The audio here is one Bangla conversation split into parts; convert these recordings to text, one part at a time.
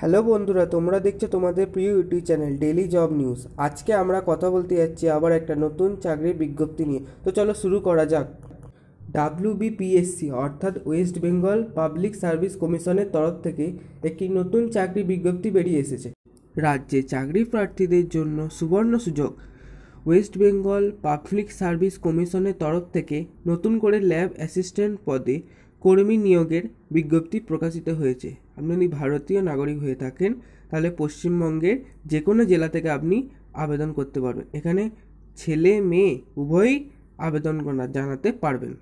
হ্যালো বন্ধুরা, তোমরা দেখছো তোমাদের প্রিয় YouTube channel daily job news. আজকে আমরা কথা বলতে যাচ্ছি আবার একটা নতুন চাকরির বিজ্ঞপ্তি নিয়ে। তো চলো শুরু করা যাক। WBPSC অর্থাৎ ওয়েস্ট বেঙ্গল পাবলিক সার্ভিস কমিশনের তরফ থেকে একটি নতুন চাকরি বিজ্ঞপ্তি বেরিয়ে এসেছে। রাজ্যে চাকরি প্রার্থীদের জন্য সুবর্ণ সুযোগ। ওয়েস্ট বেঙ্গল পাবলিক সার্ভিস কমিশনের তরফ থেকে নতুন করে ল্যাব অ্যাসিস্ট্যান্ট পদে কর্মী নিয়োগের বিজ্ঞপ্তি প্রকাশিত হয়েছে। আপনি যদি ভারতীয় নাগরিক হয়ে থাকেন তাহলে পশ্চিমবঙ্গের যে কোনো জেলা থেকে আপনি আবেদন করতে পারবেন। এখানে ছেলে মেয়ে উভয়ই আবেদন জানাতে পারবেন।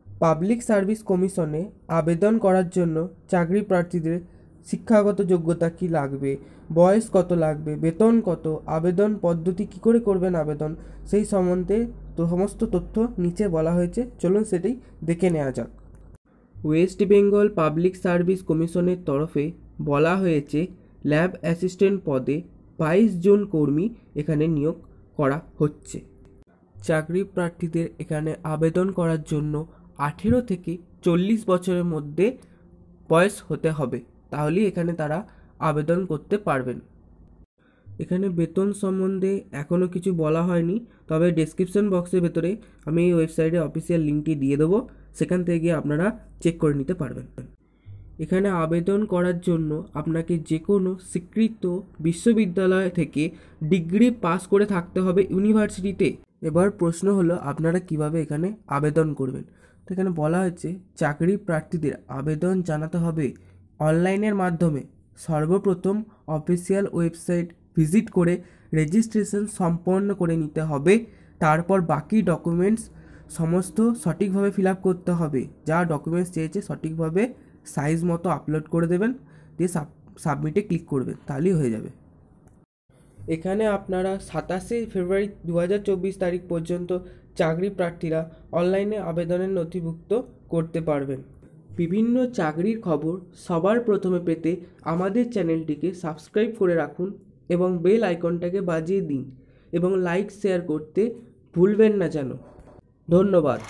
পাবলিক সার্ভিস কমিশনে আবেদন করার জন্য চাকরি প্রার্থীদের শিক্ষাগত যোগ্যতা কী লাগবে, বয়স কত লাগবে, বেতন কত, আবেদন পদ্ধতি কী করে করবেন আবেদন, সেই সম্বন্ধে সমস্ত তথ্য নিচে বলা হয়েছে। চলুন সেটাই দেখে নেওয়া যাক। ওয়েস্ট বেঙ্গল পাবলিক সার্ভিস কমিশনের তরফে বলা হয়েছে ল্যাব অ্যাসিস্ট্যান্ট পদে 22 জন কর্মী এখানে নিয়োগ করা হচ্ছে। চাকরি প্রার্থীদের এখানে আবেদন করার জন্য 18 থেকে 40 বছরের মধ্যে বয়স হতে হবে, তাহলেই এখানে তারা আবেদন করতে পারবেন। এখানে বেতন সম্বন্ধে এখনও কিছু বলা হয়নি, তবে ডেসক্রিপশন বক্সের ভেতরে আমি এই ওয়েবসাইটের অফিসিয়াল লিঙ্কটি দিয়ে দেবো, সেখান থেকে গিয়ে আপনারা চেক করে নিতে পারবেন। এখানে আবেদন করার জন্য আপনাকে যে কোনো স্বীকৃত বিশ্ববিদ্যালয় থেকে ডিগ্রি পাস করে থাকতে হবে ইউনিভার্সিটিতে। এবার প্রশ্ন হলো আপনারা কিভাবে এখানে আবেদন করবেন। তো এখানে বলা হয়েছে চাকরি প্রার্থীদের আবেদন জানাতে হবে অনলাইনের মাধ্যমে। সর্বপ্রথম অফিসিয়াল ওয়েবসাইট ভিজিট করে রেজিস্ট্রেশন সম্পন্ন করে নিতে হবে। তারপর বাকি ডকুমেন্টস সমস্ত সঠিকভাবে ফিল আপ করতে হবে। যা ডকুমেন্টস চেয়েছে সঠিকভাবে সাইজ মতো আপলোড করে দেবেন, দিয়ে সাবমিটে ক্লিক করবেন, তাহলেই হয়ে যাবে। এখানে আপনারা 27শে ফেব্রুয়ারি 2024 তারিখ পর্যন্ত চাকরি প্রার্থীরা অনলাইনে আবেদনের নথিভুক্ত করতে পারবেন। বিভিন্ন চাকরির খবর সবার প্রথমে পেতে আমাদের চ্যানেলটিকে সাবস্ক্রাইব করে রাখুন এবং বেল আইকনটাকে বাজিয়ে দিন এবং লাইক শেয়ার করতে ভুলবেন না যেন। ধন্যবাদ।